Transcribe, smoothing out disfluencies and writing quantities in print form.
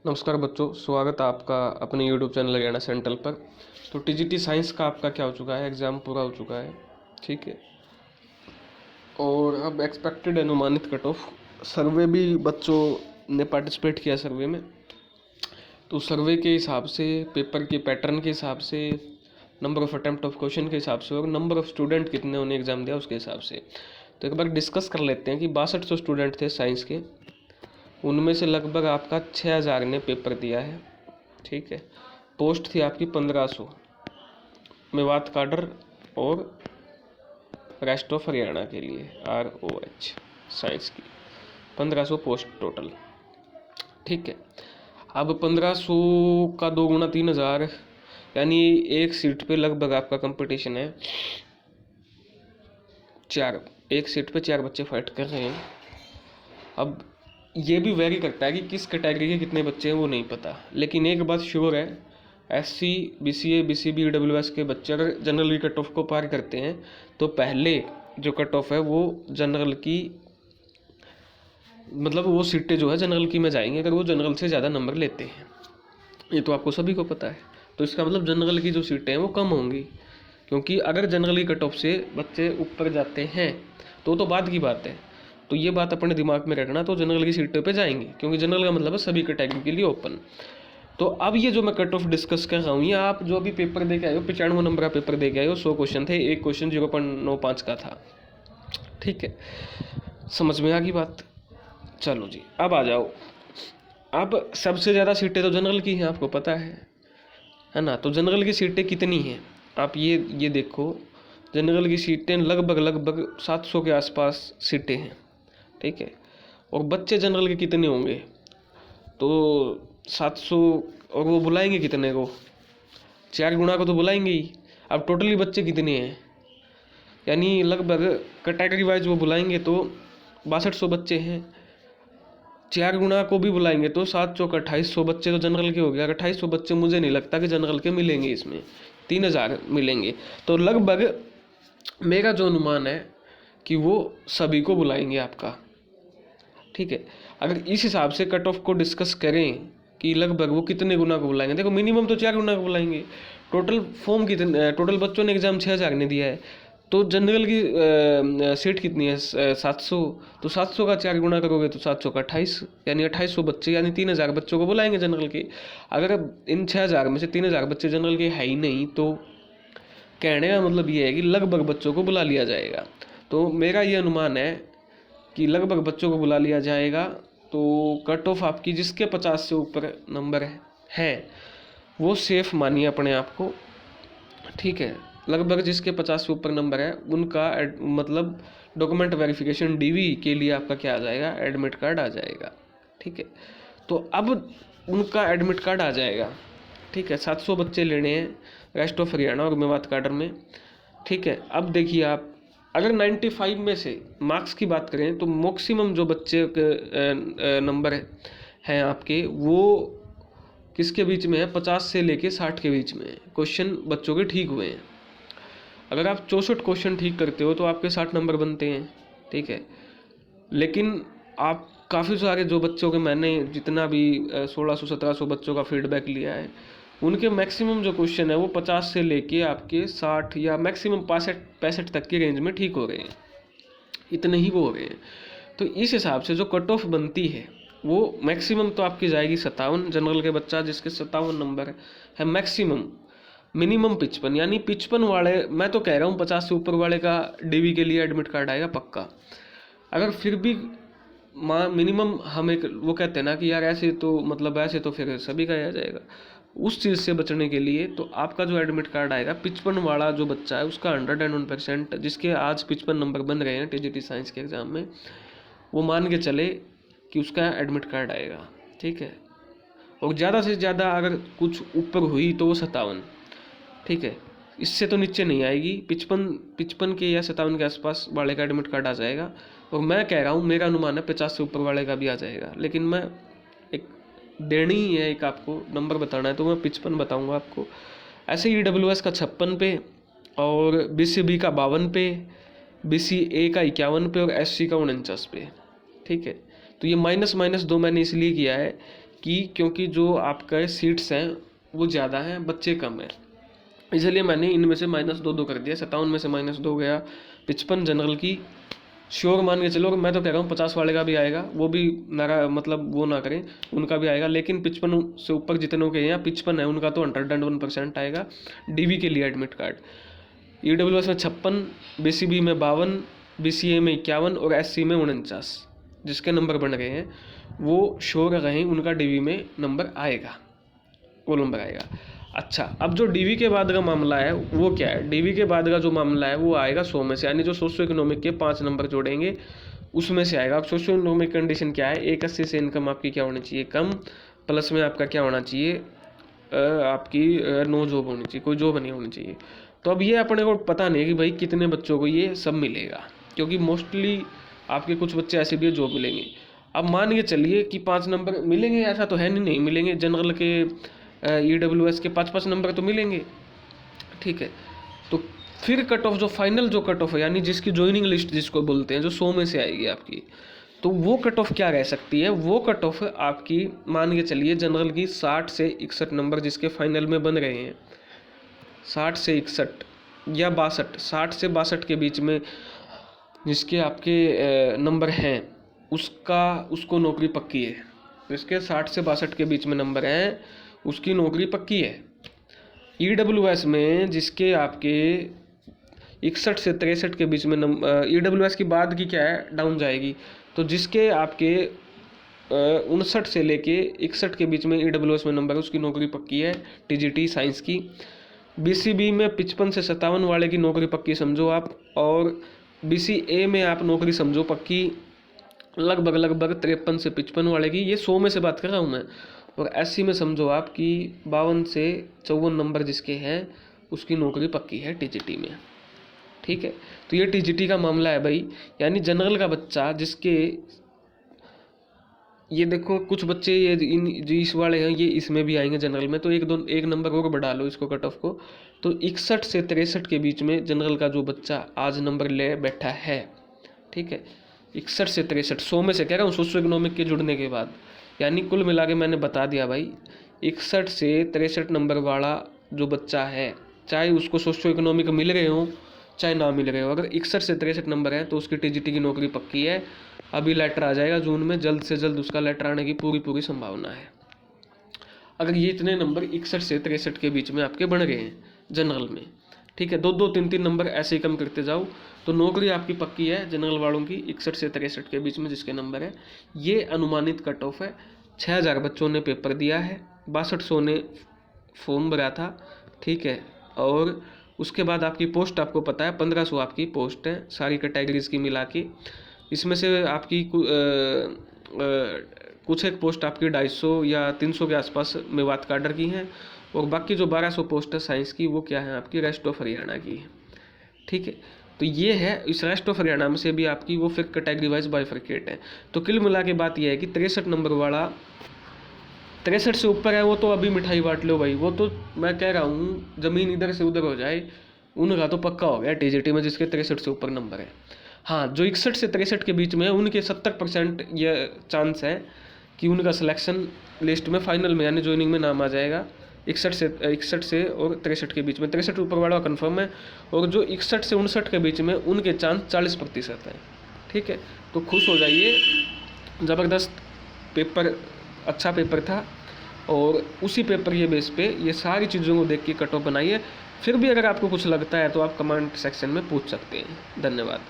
नमस्कार बच्चों, स्वागत है आपका अपने YouTube चैनल हरियाणा सेंट्रल पर। तो टीजीटी साइंस का आपका क्या हो चुका है, एग्ज़ाम पूरा हो चुका है, ठीक है। और अब एक्सपेक्टेड अनुमानित कट ऑफ सर्वे भी बच्चों ने पार्टिसिपेट किया सर्वे में। तो सर्वे के हिसाब से, पेपर के पैटर्न के हिसाब से, number of attempt of question के हिसाब से और नंबर ऑफ स्टूडेंट कितने उन्हें एग्ज़ाम दिया उसके हिसाब से। तो एक बार डिस्कस कर लेते हैं कि 6200 स्टूडेंट थे साइंस के, उनमें से लगभग आपका 6000 ने पेपर दिया है, ठीक है। पोस्ट थी आपकी 1500 मेवात काडर और रेस्ट ऑफ हरियाणा के लिए ROH साइंस की 1500 पोस्ट टोटल, ठीक है। अब 1500 का 2 गुना 3000, यानी एक सीट पे लगभग आपका कंपटीशन है 4, एक सीट पे 4 बच्चे फाइट कर रहे हैं। अब ये भी वेरी करता है कि किस कैटेगरी के कितने बच्चे हैं वो नहीं पता, लेकिन एक बात श्योर है, SC BCA BCB EWS के बच्चे अगर जनरल की कट ऑफ को पार करते हैं तो पहले जो कट ऑफ है वो जनरल की, मतलब वो सीटें जो है जनरल की में जाएंगे अगर वो जनरल से ज़्यादा नंबर लेते हैं। ये तो आपको सभी को पता है। तो इसका मतलब जनरल की जो सीटें हैं वो कम होंगी, क्योंकि अगर जनरल की कट ऑफ से बच्चे ऊपर जाते हैं तो बात की बात है। तो ये बात अपने दिमाग में रखना, तो जनरल की सीटों पे जाएंगे, क्योंकि जनरल का मतलब है सभी कैटेगरी के लिए ओपन। तो अब ये जो मैं कट ऑफ डिस्कस कर रहा हूँ, ये आप जो अभी पेपर दे के आए हो, 95 नंबर का पेपर दे के आए हो, 100 क्वेश्चन थे, एक क्वेश्चन 0.95 का था, ठीक है। समझ में आ गई बात? चलो जी, अब आ जाओ। अब सबसे ज़्यादा सीटें तो जनरल की हैं, आपको पता है ना। तो जनरल की सीटें कितनी हैं आप ये देखो, जनरल की सीटें लगभग 700 के आसपास सीटें हैं, ठीक है। और बच्चे जनरल के कितने होंगे, तो 700, और वो बुलाएंगे कितने को, 4 गुना को तो बुलाएंगे ही। अब टोटली बच्चे कितने हैं, यानी लगभग कैटेगरी वाइज वो बुलाएंगे तो 6200 बच्चे हैं। 4 गुना को भी बुलाएंगे तो 7 चौक 2800 बच्चे तो जनरल के हो गया। 2800 बच्चे मुझे नहीं लगता कि जनरल के मिलेंगे, इसमें 3000 मिलेंगे। तो लगभग मेरा जो अनुमान है कि वो सभी को बुलाएंगे आपका, ठीक है। अगर इस हिसाब से कट ऑफ को डिस्कस करें कि लगभग वो कितने गुना को बुलाएंगे, देखो मिनिमम तो 4 गुना को बुलाएंगे। टोटल फॉर्म कितने, टोटल बच्चों ने एग्जाम 6000 ने दिया है, तो जनरल की सीट कितनी है 700, तो 700 का 4 गुना करोगे तो 700 का 28, यानी 2800 बच्चे, यानी 3000 बच्चों को बुलाएंगे जनरल के। अगर इन 6000 में से 3000 बच्चे जनरल के है ही नहीं, तो कहने का मतलब ये है कि लगभग बच्चों को बुला लिया जाएगा। तो मेरा ये अनुमान है कि लगभग बच्चों को बुला लिया जाएगा। तो कट ऑफ आपकी जिसके 50 से ऊपर नंबर है वो सेफ मानिए अपने आप को, ठीक है। लगभग जिसके 50 से ऊपर नंबर है उनका मतलब डॉक्यूमेंट वेरिफिकेशन DV के लिए आपका क्या आ जाएगा, एडमिट कार्ड आ जाएगा, ठीक है। तो अब उनका एडमिट कार्ड आ जाएगा, ठीक है। 700 बच्चे लेने हैं रेस्ट ऑफ हरियाणा और मेवात काडर में, ठीक है। अब देखिए आप, अगर 95 में से मार्क्स की बात करें तो मैक्सिमम जो बच्चे के नंबर हैं आपके, वो किसके बीच में है, 50 से लेके 60 के बीच में क्वेश्चन बच्चों के ठीक हुए हैं। अगर आप 64 क्वेश्चन ठीक करते हो तो आपके 60 नंबर बनते हैं, ठीक है। लेकिन आप काफ़ी सारे जो बच्चों के, मैंने जितना भी 1600-1700 बच्चों का फीडबैक लिया है, उनके मैक्सिमम जो क्वेश्चन है वो 50 से लेके आपके 60 या मैक्सिमम 65 तक के रेंज में ठीक हो गए हैं, इतने ही वो हो गए हैं। तो इस हिसाब से जो कट ऑफ बनती है वो मैक्सिमम तो आपकी जाएगी 57, जनरल के बच्चा जिसके 57 नंबर है मैक्सिमम, मिनिमम 55, यानी 55 वाले, मैं तो कह रहा हूँ 50 से ऊपर वाले का DV के लिए एडमिट कार्ड आएगा पक्का। अगर फिर भी मिनिमम हम एक वो कहते हैं ना कि यार ऐसे तो मतलब ऐसे तो फिर सभी का आ जाएगा, उस चीज़ से बचने के लिए तो आपका जो एडमिट कार्ड आएगा 55 वाला जो बच्चा है उसका 101%, जिसके आज 55 नंबर बन रहे हैं TGT साइंस के एग्ज़ाम में, वो मान के चले कि उसका एडमिट कार्ड आएगा, ठीक है। और ज़्यादा से ज़्यादा अगर कुछ ऊपर हुई तो वो 57, ठीक है। इससे तो नीचे नहीं आएगी, 55 के या 57 के आसपास वाले का एडमिट कार्ड आ जाएगा। और मैं कह रहा हूँ, मेरा अनुमान है 50 से ऊपर वाले का भी आ जाएगा, लेकिन मैं एक देनी ही है, एक आपको नंबर बताना है तो मैं 55 बताऊँगा आपको। ऐसे ही EWS का 56 पे, और BCB का 52 पे, BCA का 51 पे और SC का 49 पे, ठीक है। तो ये माइनस 2 मैंने इसलिए किया है कि क्योंकि जो आपका सीट्स हैं वो ज़्यादा हैं, बच्चे कम हैं, इसलिए मैंने इनमें से -2 कर दिया। 57 में से -2 गया, 55 जनरल की श्योर मान के चलो। मैं तो कह रहा हूँ 50 वाले का भी आएगा, वो भी नारा मतलब वो ना करें, उनका भी आएगा। लेकिन 55 से ऊपर जितनों के यहाँ 55 है उनका तो 101% आएगा डीवी के लिए एडमिट कार्ड। EWS में 56, BCB में 52, BCA में 51 और SC में 49 जिसके नंबर बन रहे हैं वो श्योर रहें, उनका डीवी में नंबर आएगा, वो नंबर आएगा। अच्छा, अब जो डीवी के बाद का मामला है वो क्या है? डीवी के बाद का जो मामला है वो आएगा 100 में से, यानी जो सोशो इकोनॉमिक के 5 नंबर जोड़ेंगे उसमें से आएगा। अब सोशो इकोनॉमिक कंडीशन क्या है? 180 से इनकम आपकी क्या होनी चाहिए? कम, प्लस में आपका क्या होना चाहिए? आपकी नो जॉब होनी चाहिए, कोई जॉब नहीं होनी चाहिए। तो अब ये अपने को पता नहीं कि भाई कितने बच्चों को ये सब मिलेगा, क्योंकि मोस्टली आपके कुछ बच्चे ऐसे भी जॉब मिलेंगे। अब मान के चलिए कि 5 नंबर मिलेंगे, ऐसा तो है नहीं मिलेंगे। जनरल के EWS के 5-5 नंबर तो मिलेंगे, ठीक है। तो फिर कट ऑफ, जो फाइनल जो कट ऑफ है, यानी जिसकी ज्वाइनिंग लिस्ट जिसको बोलते हैं, जो 100 में से आएगी आपकी, तो वो कट ऑफ क्या रह सकती है? वो कट ऑफ आपकी मान के चलिए जनरल की 60 से 61 नंबर जिसके फाइनल में बन रहे हैं, 60 से 61 या 62, 60 से 62 के बीच में जिसके आपके नंबर हैं उसको नौकरी पक्की है। जिसके 60 से 62 के बीच में नंबर हैं उसकी नौकरी पक्की है। EWS में जिसके आपके 61 से 63 के बीच में EWS की बाद की क्या है, डाउन जाएगी, तो जिसके आपके 59 से लेके 61 के बीच में EWS में नंबर है उसकी नौकरी पक्की है, TGT साइंस की। BCB में 55 से 57 वाले की नौकरी पक्की समझो आप, और BCA में आप नौकरी समझो पक्की लगभग 53 से 55 वाले की, ये 100 में से बात कर रहा हूँ मैं। और SC में समझो आप कि 52 से 54 नंबर जिसके हैं उसकी नौकरी पक्की है TGT में, ठीक है। तो ये TGT का मामला है भाई, यानी जनरल का बच्चा जिसके ये देखो कुछ बच्चे ये जो इस वाले हैं ये इसमें भी आएंगे जनरल में, तो एक नंबर और बढ़ा लो इसको कट ऑफ को, तो 61 से 63 के बीच में जनरल का जो बच्चा आज नंबर ले बैठा है, ठीक है, 61 से 63, 100 में से कह रहा हूँ सोशो इकोनॉमिक के जुड़ने के बाद, यानी कुल मिला के मैंने बता दिया भाई 61 से 63 नंबर वाला जो बच्चा है, चाहे उसको सोशो इकोनॉमिक मिल रहे हो चाहे ना मिल रहे हो, अगर 61 से 63 नंबर है तो उसकी TGT की नौकरी पक्की है। अभी लेटर आ जाएगा जून में, जल्द से जल्द उसका लेटर आने की पूरी संभावना है। अगर ये इतने नंबर 61 से 63 के बीच में आपके बन गए हैं जनरल में, ठीक है, 2-2 3-3 नंबर ऐसे ही कम करते जाओ तो नौकरी आपकी पक्की है जनरल वालों की 61 से 63 के बीच में जिसके नंबर है। ये अनुमानित कट ऑफ है। 6000 बच्चों ने पेपर दिया है, 6200 ने फॉर्म भरा था, ठीक है, और उसके बाद आपकी पोस्ट आपको पता है 1500 आपकी पोस्ट है सारी कैटेगरीज की मिला के। इसमें से आपकी कुछ एक पोस्ट आपकी 250 या 300 के आसपास मेवात काडर की हैं, और बाकी जो 1200 पोस्ट है साइंस की वो क्या है आपकी रेस्ट ऑफ हरियाणा की है, ठीक है। तो ये है, इस रेस्ट ऑफ हरियाणा में से भी आपकी वो फिर कैटेगरी वाइज बाइफरकेट है। तो कुल मिला के बात यह है कि 63 नंबर वाला 63 से ऊपर है वो तो अभी मिठाई बांट लो भाई, वो तो मैं कह रहा हूँ ज़मीन इधर से उधर हो जाए, उनका तो पक्का हो गया TGT में जिसके 63 से ऊपर नंबर है। हाँ, जो 61 से 63 के बीच में है उनके 70% ये चांस है कि उनका सिलेक्शन लिस्ट में फाइनल में यानी ज्वाइनिंग में नाम आ जाएगा। 61 से और 63 के बीच में, 63 ऊपर वाला कंफर्म है, और जो 61 से 59 के बीच में उनके चांस 40% हैं, ठीक है। तो खुश हो जाइए, ज़बरदस्त पेपर, अच्छा पेपर था, और उसी पेपर के बेस पे ये सारी चीज़ों को देख के कट ऑफ बनाइए। फिर भी अगर आपको कुछ लगता है तो आप कमेंट सेक्शन में पूछ सकते हैं। धन्यवाद।